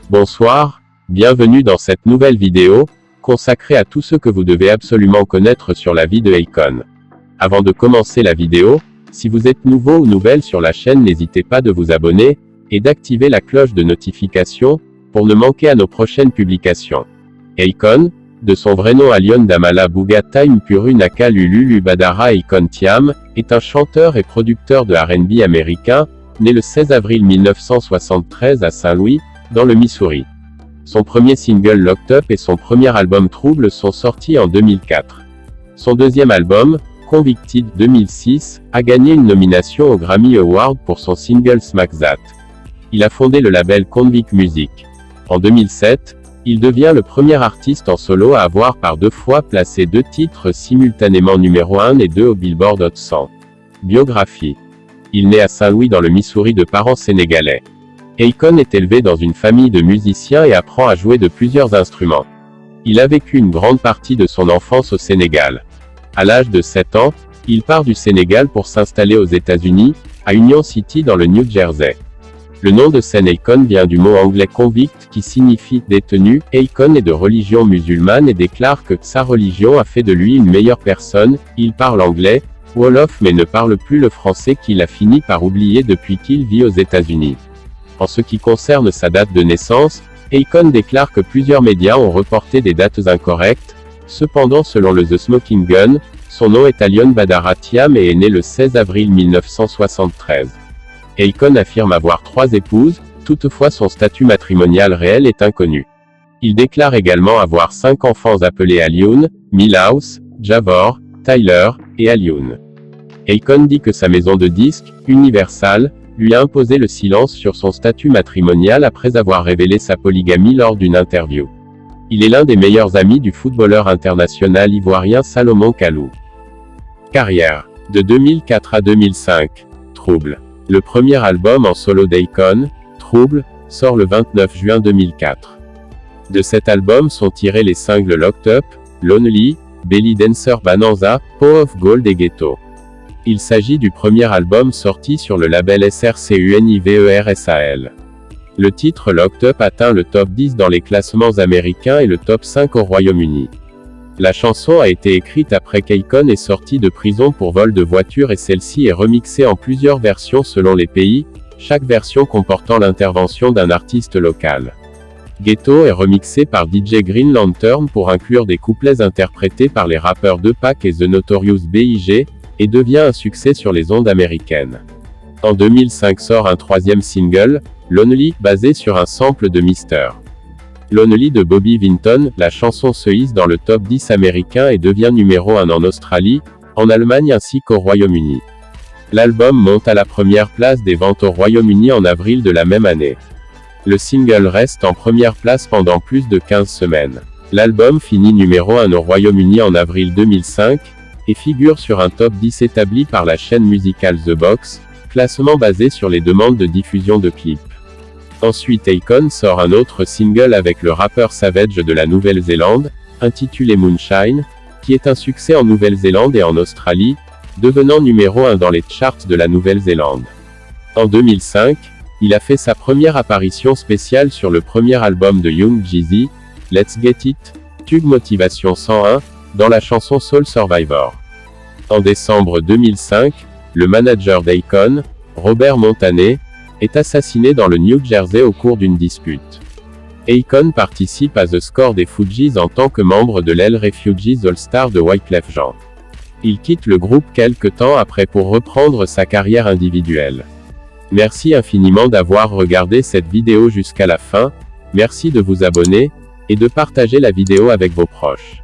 Bonsoir, bienvenue dans cette nouvelle vidéo, consacrée à tout ce que vous devez absolument connaître sur la vie de Akon. Avant de commencer la vidéo, si vous êtes nouveau ou nouvelle sur la chaîne, n'hésitez pas de vous abonner, et d'activer la cloche de notification, pour ne manquer à nos prochaines publications. Akon, de son vrai nom Alion Damala Bouga Time Puru Naka Lulu Badara Akon Thiam, est un chanteur et producteur de R&B américain, né le 16 avril 1973 à Saint-Louis, dans le Missouri. Son premier single Locked Up et son premier album Trouble sont sortis en 2004. Son deuxième album, Convicted 2006, a gagné une nomination au Grammy Award pour son single Smack That. Il a fondé le label Convict Music. En 2007, il devient le premier artiste en solo à avoir par 2 fois placé 2 titres simultanément numéro 1 et 2 au Billboard Hot 100. Biographie. Il naît à Saint-Louis dans le Missouri de parents sénégalais. Akon est élevé dans une famille de musiciens et apprend à jouer de plusieurs instruments. Il a vécu une grande partie de son enfance au Sénégal. À l'âge de 7 ans, il part du Sénégal pour s'installer aux États-Unis, à Union City dans le New Jersey. Le nom de scène Akon vient du mot anglais convict qui signifie détenu. Akon est de religion musulmane et déclare que sa religion a fait de lui une meilleure personne. Il parle anglais, Wolof, mais ne parle plus le français qu'il a fini par oublier depuis qu'il vit aux États-Unis. En ce qui concerne sa date de naissance, Akon déclare que plusieurs médias ont reporté des dates incorrectes. Cependant, selon le The Smoking Gun, son nom est Alion Badara Thiam et est né le 16 avril 1973. Akon affirme avoir 3 épouses, toutefois son statut matrimonial réel est inconnu. Il déclare également avoir 5 enfants appelés Alioun, Milhouse, Javor, Tyler, et Alioun. Akon dit que sa maison de disques, Universal, lui a imposé le silence sur son statut matrimonial après avoir révélé sa polygamie lors d'une interview. Il est l'un des meilleurs amis du footballeur international ivoirien Salomon Kalou. Carrière. De 2004 à 2005. Trouble. Le premier album en solo d'Akon, Trouble, sort le 29 juin 2004. De cet album sont tirés les singles Locked Up, Lonely, Belly Dancer Bonanza, Power of Gold et Ghetto. Il s'agit du premier album sorti sur le label SRCUNIVERSAL. Le titre Locked Up atteint le top 10 dans les classements américains et le top 5 au Royaume-Uni. La chanson a été écrite après qu'Akon est sorti de prison pour vol de voiture et celle-ci est remixée en plusieurs versions selon les pays, chaque version comportant l'intervention d'un artiste local. Ghetto est remixé par DJ Green Lantern pour inclure des couplets interprétés par les rappeurs 2Pac et The Notorious B.I.G., et devient un succès sur les ondes américaines. En 2005 sort un 3e single, Lonely, basé sur un sample de Mr. Lonely de Bobby Vinton. La chanson se hisse dans le top 10 américain et devient numéro 1 en Australie, en Allemagne ainsi qu'au Royaume-Uni. L'album monte à la première place des ventes au Royaume-Uni en avril de la même année. Le single reste en première place pendant plus de 15 semaines. L'album finit numéro 1 au Royaume-Uni en avril 2005, et figure sur un top 10 établi par la chaîne musicale The Box, classement basé sur les demandes de diffusion de clips. Ensuite Akon sort un autre single avec le rappeur Savage de la Nouvelle-Zélande, intitulé Moonshine, qui est un succès en Nouvelle-Zélande et en Australie, devenant numéro 1 dans les charts de la Nouvelle-Zélande. En 2005, il a fait sa première apparition spéciale sur le premier album de Young Jeezy, Let's Get It, tube Motivation 101, dans la chanson Soul Survivor. En décembre 2005, le manager d'Akon, Robert Montané, est assassiné dans le New Jersey au cours d'une dispute. Akon participe à The Score des Fugees en tant que membre de l'aile Refugees All-Star de Wyclef Jean. Il quitte le groupe quelque temps après pour reprendre sa carrière individuelle. Merci infiniment d'avoir regardé cette vidéo jusqu'à la fin, merci de vous abonner, et de partager la vidéo avec vos proches.